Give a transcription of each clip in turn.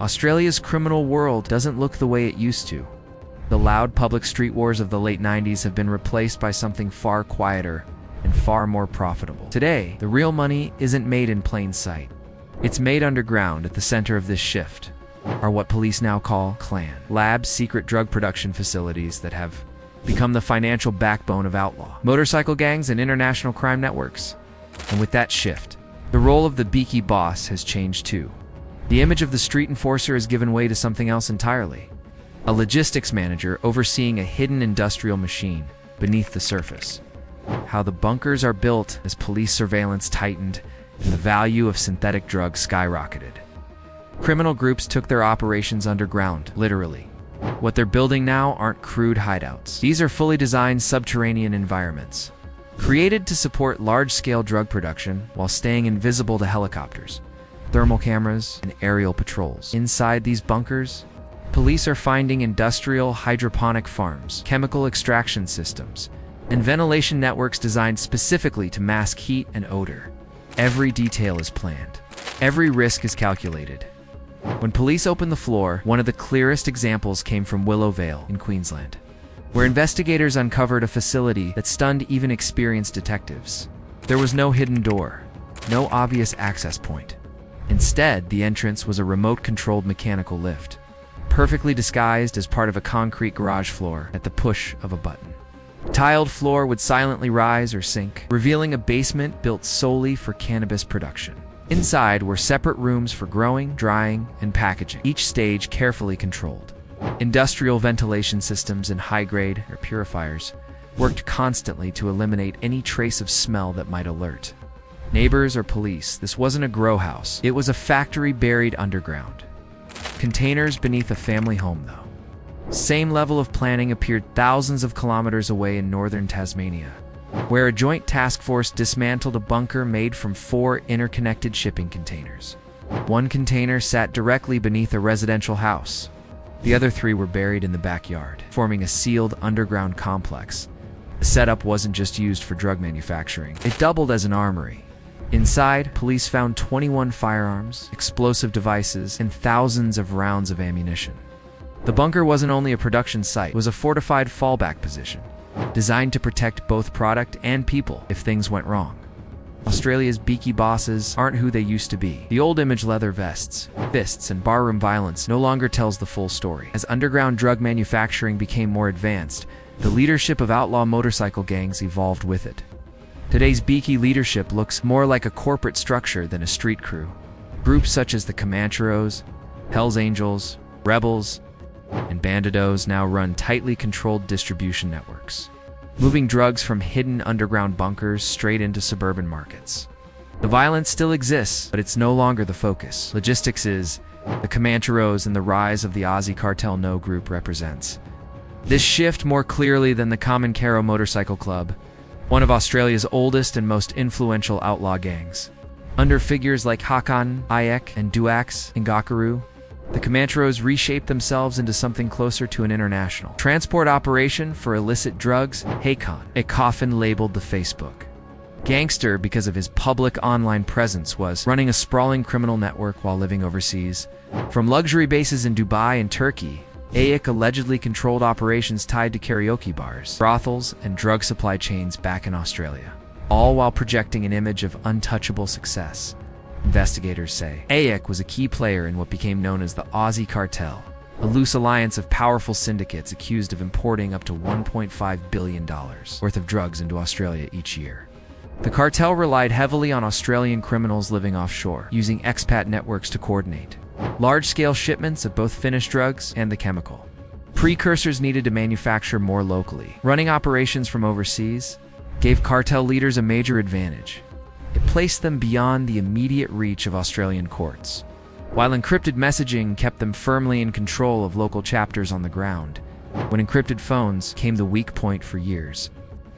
Australia's criminal world doesn't look the way it used to. The loud public street wars of the late 90s have been replaced by something far quieter and far more profitable. Today, the real money isn't made in plain sight. It's made underground. At the center of this shift are what police now call clan labs, secret drug production facilities that have become the financial backbone of outlaw motorcycle gangs and international crime networks. And with that shift, the role of the Bikie boss has changed too. The image of the street enforcer has given way to something else entirely. A logistics manager overseeing a hidden industrial machine beneath the surface. How the bunkers are built as police surveillance tightened and the value of synthetic drugs skyrocketed. Criminal groups took their operations underground, literally. What they're building now aren't crude hideouts. These are fully designed subterranean environments, created to support large-scale drug production while staying invisible to helicopters, thermal cameras, and aerial patrols. Inside these bunkers, police are finding industrial hydroponic farms, chemical extraction systems, and ventilation networks designed specifically to mask heat and odor. Every detail is planned. Every risk is calculated. When police opened the floor, one of the clearest examples came from Willow Vale in Queensland, where investigators uncovered a facility that stunned even experienced detectives. There was no hidden door, no obvious access point. Instead, the entrance was a remote-controlled mechanical lift, perfectly disguised as part of a concrete garage floor at the push of a button. The tiled floor would silently rise or sink, revealing a basement built solely for cannabis production. Inside were separate rooms for growing, drying, and packaging, each stage carefully controlled. Industrial ventilation systems and high-grade air purifiers worked constantly to eliminate any trace of smell that might alert neighbors or police. This wasn't a grow house. It was a factory buried underground. Containers beneath a family home, though. Same level of planning appeared thousands of kilometers away in northern Tasmania, where a joint task force dismantled a bunker made from 4 interconnected shipping containers. One container sat directly beneath a residential house. The other 3 were buried in the backyard, forming a sealed underground complex. The setup wasn't just used for drug manufacturing. It doubled as an armory. Inside, police found 21 firearms, explosive devices, and thousands of rounds of ammunition. The bunker wasn't only a production site, it was a fortified fallback position, designed to protect both product and people if things went wrong. Australia's Bikie bosses aren't who they used to be. The old image, leather vests, fists, and barroom violence no longer tells the full story. As underground drug manufacturing became more advanced, the leadership of outlaw motorcycle gangs evolved with it. Today's Bikie leadership looks more like a corporate structure than a street crew. Groups such as the Comancheros, Hells Angels, Rebels, and Bandidos now run tightly controlled distribution networks, moving drugs from hidden underground bunkers straight into suburban markets. The violence still exists, but it's no longer the focus. Logistics is. The Comancheros and the rise of the Aussie cartel No Group represents this shift more clearly than the Comanchero Motorcycle Club, one of Australia's oldest and most influential outlaw gangs. Under figures like Hakan, Ayek, and Duax Ngakaru, the Comancheros reshaped themselves into something closer to an international transport operation for illicit drugs. Hakan, a coffin labeled the Facebook gangster because of his public online presence, was running a sprawling criminal network while living overseas. From luxury bases in Dubai and Turkey, Ayek allegedly controlled operations tied to karaoke bars, brothels, and drug supply chains back in Australia, all while projecting an image of untouchable success. Investigators say Ayek was a key player in what became known as the Aussie Cartel, a loose alliance of powerful syndicates accused of importing up to $1.5 billion worth of drugs into Australia each year. The cartel relied heavily on Australian criminals living offshore, using expat networks to coordinate large-scale shipments of both finished drugs and the chemical precursors needed to manufacture more locally. Running operations from overseas gave cartel leaders a major advantage. It placed them beyond the immediate reach of Australian courts, while encrypted messaging kept them firmly in control of local chapters on the ground. When encrypted phones came the weak point for years,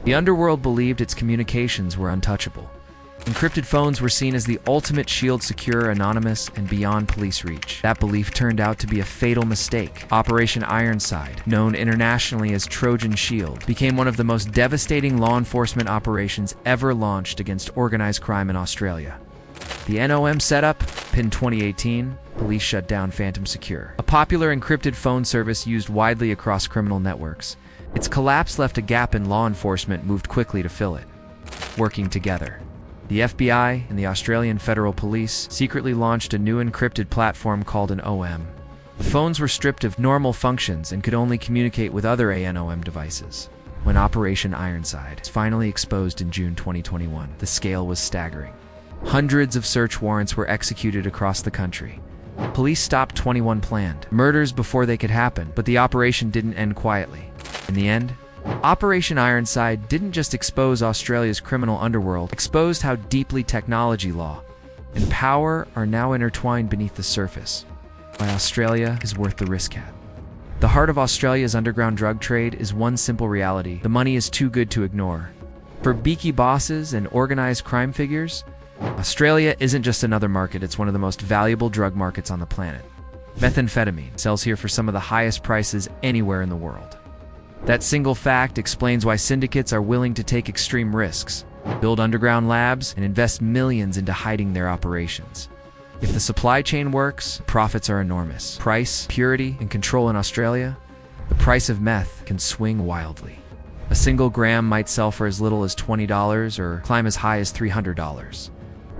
the Underworld believed its communications were untouchable. Encrypted phones were seen as the ultimate shield, secure, anonymous, and beyond police reach. That belief turned out to be a fatal mistake. Operation Ironside, known internationally as Trojan Shield, became one of the most devastating law enforcement operations ever launched against organized crime in Australia. The NOM setup, PIN 2018, Police shut down Phantom Secure, a popular encrypted phone service used widely across criminal networks. Its collapse left a gap and law enforcement moved quickly to fill it. Working together, the FBI and the Australian Federal Police secretly launched a new encrypted platform called an OM. The phones were stripped of normal functions and could only communicate with other ANOM devices. When Operation Ironside was finally exposed in June 2021, the scale was staggering. Hundreds of search warrants were executed across the country. Police stopped 21 planned murders before they could happen, but the operation didn't end quietly. In the end, Operation Ironside didn't just expose Australia's criminal underworld, it exposed how deeply technology, law, and power are now intertwined beneath the surface. Why Australia is worth the risk at. The heart of Australia's underground drug trade is one simple reality: the money is too good to ignore. For Bikie bosses and organized crime figures, Australia isn't just another market, it's one of the most valuable drug markets on the planet. Methamphetamine sells here for some of the highest prices anywhere in the world. That single fact explains why syndicates are willing to take extreme risks, build underground labs, and invest millions into hiding their operations. If the supply chain works, profits are enormous. Price, purity, and control in Australia, the price of meth can swing wildly. A single gram might sell for as little as $20 or climb as high as $300,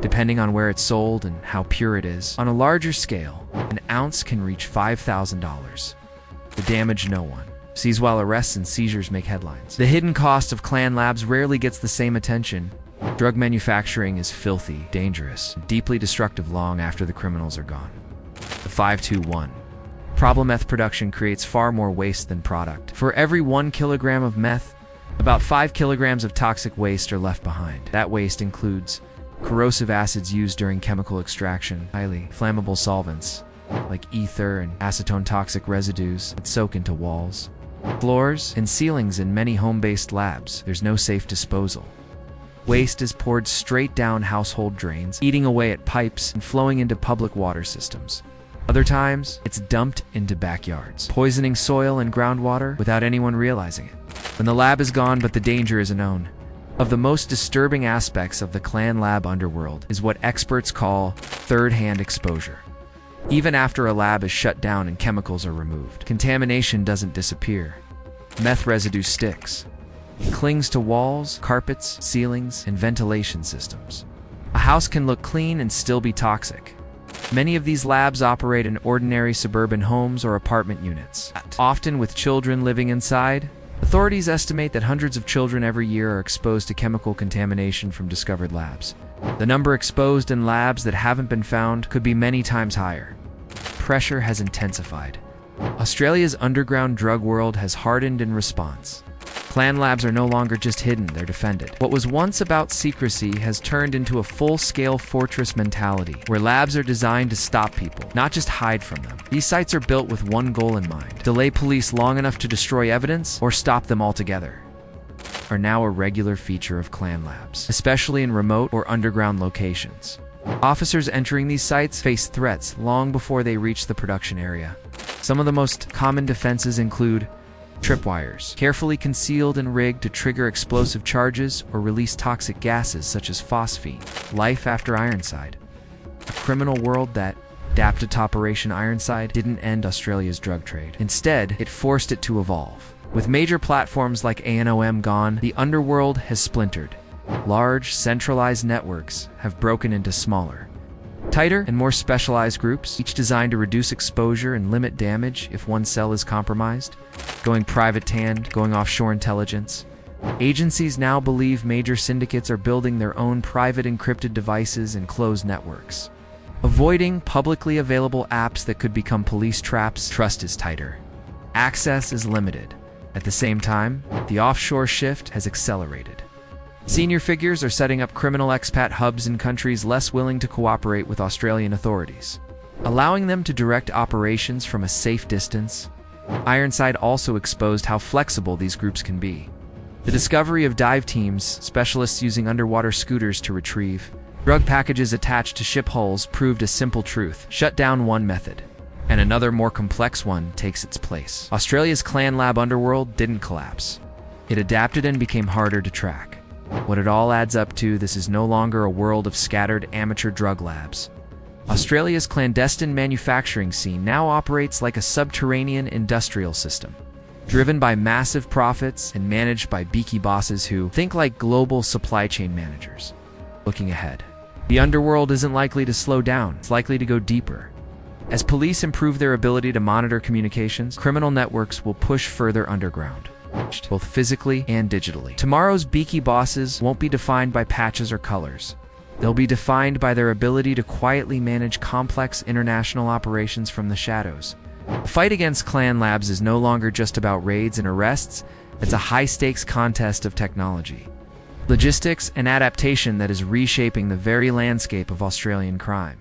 depending on where it's sold and how pure it is. On a larger scale, an ounce can reach $5,000. To damage no one. Seize while arrests and seizures make headlines. The hidden cost of clan labs rarely gets the same attention. Drug manufacturing is filthy, dangerous, and deeply destructive long after the criminals are gone. The 521. Problem meth production creates far more waste than product. For every 1 kilogram of meth, about 5 kilograms of toxic waste are left behind. That waste includes corrosive acids used during chemical extraction, highly flammable solvents like ether and acetone, toxic residues that soak into walls, floors, and ceilings in many home-based labs. There's no safe disposal. Waste is poured straight down household drains, eating away at pipes and flowing into public water systems. Other times, it's dumped into backyards, poisoning soil and groundwater without anyone realizing it. When the lab is gone but the danger isn't known. Of the most disturbing aspects of the clan lab underworld is what experts call third-hand exposure. Even after a lab is shut down and chemicals are removed, contamination doesn't disappear. Meth residue sticks. It clings to walls, carpets, ceilings, and ventilation systems. A house can look clean and still be toxic. Many of these labs operate in ordinary suburban homes or apartment units, often with children living inside. Authorities estimate that hundreds of children every year are exposed to chemical contamination from discovered labs. The number exposed in labs that haven't been found could be many times higher. Pressure has intensified. Australia's underground drug world has hardened in response. Clan labs are no longer just hidden, they're defended. What was once about secrecy has turned into a full-scale fortress mentality, where labs are designed to stop people, not just hide from them. These sites are built with one goal in mind: delay police long enough to destroy evidence or stop them altogether. Are now a regular feature of clan labs, especially in remote or underground locations. Officers entering these sites face threats long before they reach the production area. Some of the most common defenses include tripwires, carefully concealed and rigged to trigger explosive charges or release toxic gases such as phosphine. Life after Ironside. A criminal world that, adapted to Operation Ironside, didn't end Australia's drug trade. Instead, it forced it to evolve. With major platforms like ANOM gone, the underworld has splintered. Large, centralized networks have broken into smaller, tighter, and more specialized groups, each designed to reduce exposure and limit damage if one cell is compromised. Going private hand, going offshore intelligence. Agencies now believe major syndicates are building their own private encrypted devices and closed networks. Avoiding publicly available apps that could become police traps, trust is tighter. Access is limited. At the same time, the offshore shift has accelerated. Senior figures are setting up criminal expat hubs in countries less willing to cooperate with Australian authorities, allowing them to direct operations from a safe distance. Ironside also exposed how flexible these groups can be. The discovery of dive teams, specialists using underwater scooters to retrieve drug packages attached to ship hulls, proved a simple truth: shut down one method, and another more complex one takes its place. Australia's clan lab underworld didn't collapse. It adapted and became harder to track. What it all adds up to, this is no longer a world of scattered amateur drug labs. Australia's clandestine manufacturing scene now operates like a subterranean industrial system, driven by massive profits and managed by Bikie bosses who think like global supply chain managers. Looking ahead, the underworld isn't likely to slow down, it's likely to go deeper. As police improve their ability to monitor communications, criminal networks will push further underground, both physically and digitally. Tomorrow's Bikie bosses won't be defined by patches or colors. They'll be defined by their ability to quietly manage complex international operations from the shadows. The fight against Clan Labs is no longer just about raids and arrests, it's a high-stakes contest of technology, logistics, and adaptation that is reshaping the very landscape of Australian crime.